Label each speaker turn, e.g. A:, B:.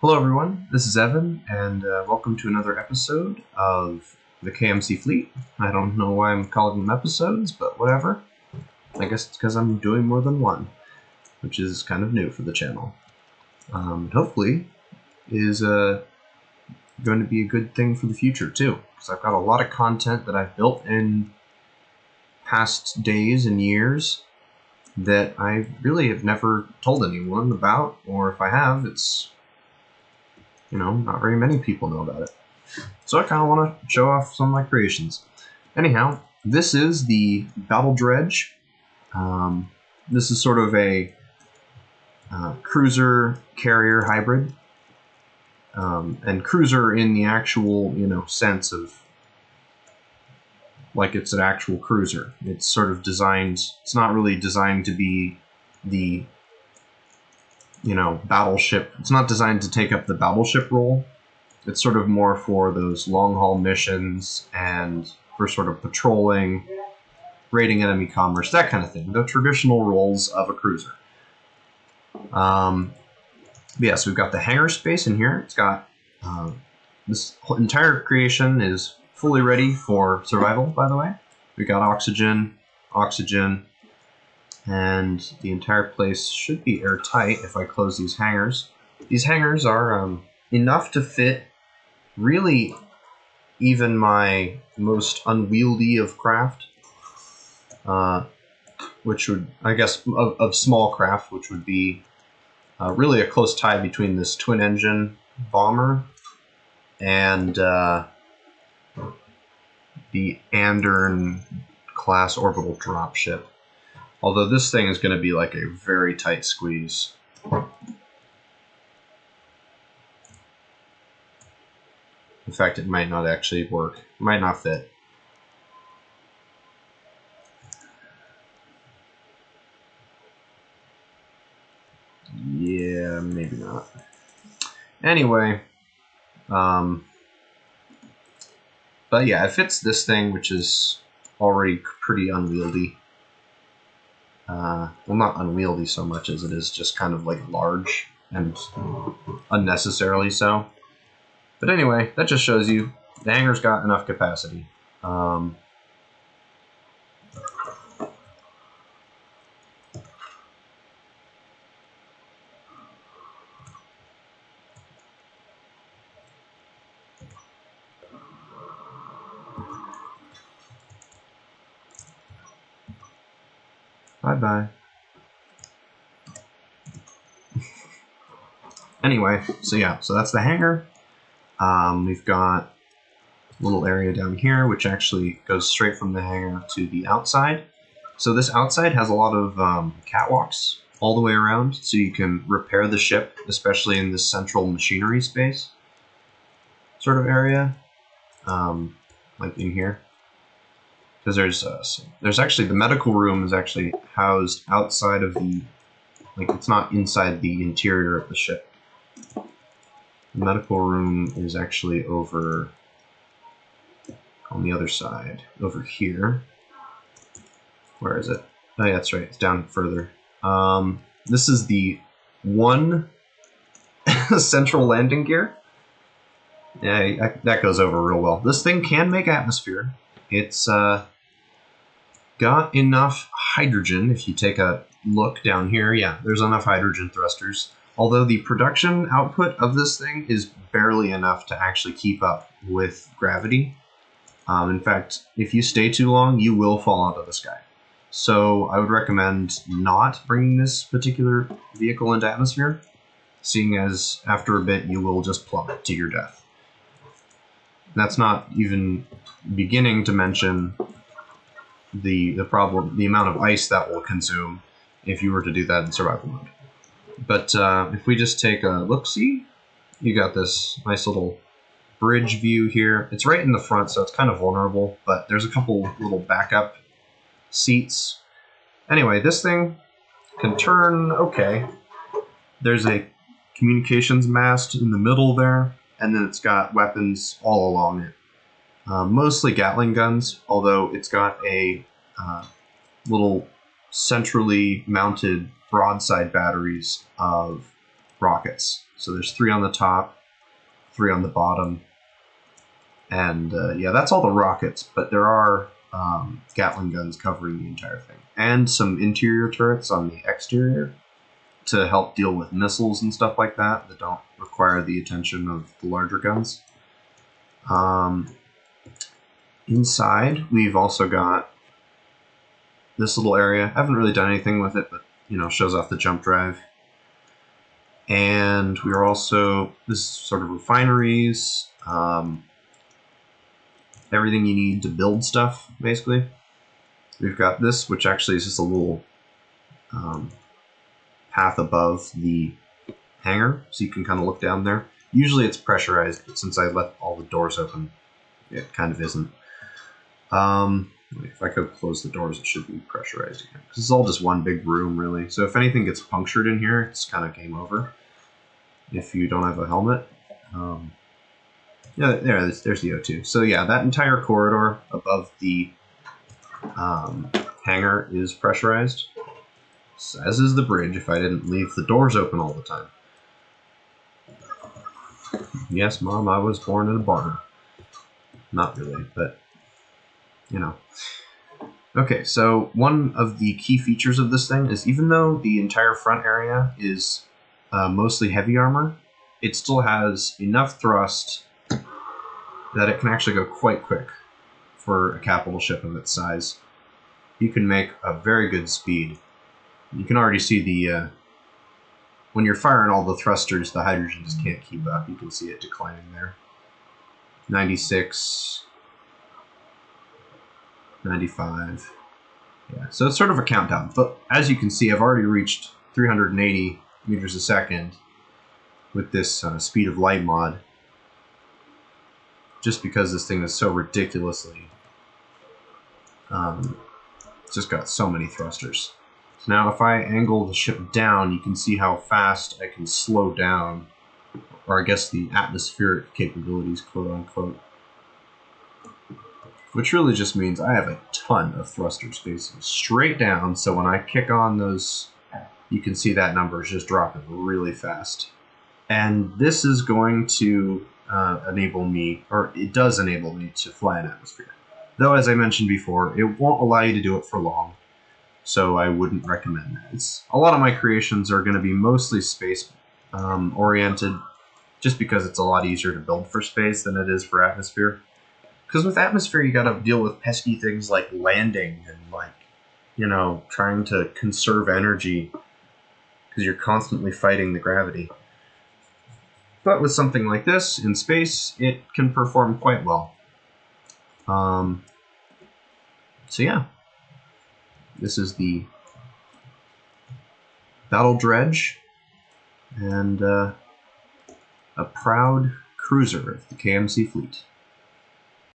A: Hello everyone, this is Evan, and welcome to another episode of the KMC Fleet. I don't know why I'm calling them episodes, but whatever. I guess it's because I'm doing more than one, which is kind of new for the channel. Hopefully is going to be a good thing for the future too, because I've got a lot of content that I've built in past days and years that I really have never told anyone about, or if I have, it's not very many people know about it. So I kind of want to show off some of my creations. Anyhow, this is the Battle Dredge. This is sort of a cruiser carrier hybrid. And cruiser in the actual, sense of like it's an actual cruiser. It's sort of designed, it's not really designed to be the battleship. It's not designed to take up the battleship role. It's sort of more for those long-haul missions and for sort of patrolling, raiding enemy commerce, that kind of thing. The traditional roles of a cruiser. Yeah, so we've got the hangar space in here. It's got this entire creation is fully ready for survival, by the way. We've got oxygen, and the entire place should be airtight if I close these hangars. These hangars are enough to fit really even my most unwieldy of craft, which would, I guess, of small craft, which would be really a close tie between this twin-engine bomber and the Andern class orbital dropship. Although this thing is going to be like a very tight squeeze. In fact, it might not actually work. It might not fit. Yeah, maybe not. Anyway, but yeah, it fits this thing, which is already pretty unwieldy. Well, not unwieldy so much as it is just kind of like large and unnecessarily so. But anyway, that just shows you the hangar's got enough capacity. Bye bye. Anyway, so yeah, so that's the hangar. We've got a little area down here, which actually goes straight from the hangar to the outside. So this outside has a lot of catwalks all the way around, so you can repair the ship, especially in this central machinery space sort of area, like in here. Because there's actually, the medical room is actually housed outside of the, like it's not inside the interior of the ship. The medical room is actually over on the other side, over here. Where is it? Oh yeah, that's right, it's down further. This is the one central landing gear. Yeah, that goes over real well. This thing can make atmosphere. It's got enough hydrogen. If you take a look down here, yeah, there's enough hydrogen thrusters. Although the production output of this thing is barely enough to actually keep up with gravity. In fact, if you stay too long, you will fall out of the sky. So I would recommend not bringing this particular vehicle into atmosphere, seeing as after a bit you will just plummet to your death. That's not even beginning to mention the problem, the amount of ice that will consume if you were to do that in survival mode. But if we just take a look-see, you got this nice little bridge view here. It's right in the front, so it's kind of vulnerable, but there's a couple little backup seats. Anyway, this thing can turn okay. There's a communications mast in the middle there, and then it's got weapons all along it. Mostly Gatling guns, although it's got a little centrally mounted broadside batteries of rockets. So there's 3 on the top, 3 on the bottom, and yeah, that's all the rockets, but there are Gatling guns covering the entire thing, and some interior turrets on the exterior to help deal with missiles and stuff like that that don't require the attention of the larger guns. Inside, we've also got this little area. I haven't really done anything with it, but you know, shows off the jump drive. And we're also, this is sort of refineries, everything you need to build stuff, basically. We've got this, which actually is just a little path above the hangar, so you can kind of look down there. Usually it's pressurized, but since I left all the doors open, it kind of isn't. If I could close the doors, it should be pressurized again. Because it's all just one big room, really. So if anything gets punctured in here, it's kind of game over. If you don't have a helmet. Yeah, there's the O2. So yeah, that entire corridor above the hangar is pressurized. As is the bridge, if I didn't leave the doors open all the time. Yes, Mom, I was born in a barn. Not really, but, you know. Okay, so one of the key features of this thing is even though the entire front area is mostly heavy armor, it still has enough thrust that it can actually go quite quick for a capital ship of its size. You can make a very good speed. You can already see the when you're firing all the thrusters, the hydrogen just can't keep up. You can see it declining there. 96, 95. Yeah, so it's sort of a countdown. But as you can see, I've already reached 380 meters a second with this speed of light mod. Just because this thing is so ridiculously... it's just got so many thrusters. So now if I angle the ship down, you can see how fast I can slow down, or I guess the atmospheric capabilities, quote unquote. Which really just means I have a ton of thruster spacing straight down, so when I kick on those, you can see that number is just dropping really fast. And this is going to enable me, or it does enable me to fly in atmosphere. Though, as I mentioned before, it won't allow you to do it for long. So I wouldn't recommend that. A lot of my creations are going to be mostly space oriented, just because it's a lot easier to build for space than it is for atmosphere. Because with atmosphere, you got to deal with pesky things like landing and like, you know, trying to conserve energy because you're constantly fighting the gravity. But with something like this in space, it can perform quite well. So yeah. This is the Battle Dredge, and a proud cruiser of the KMC fleet.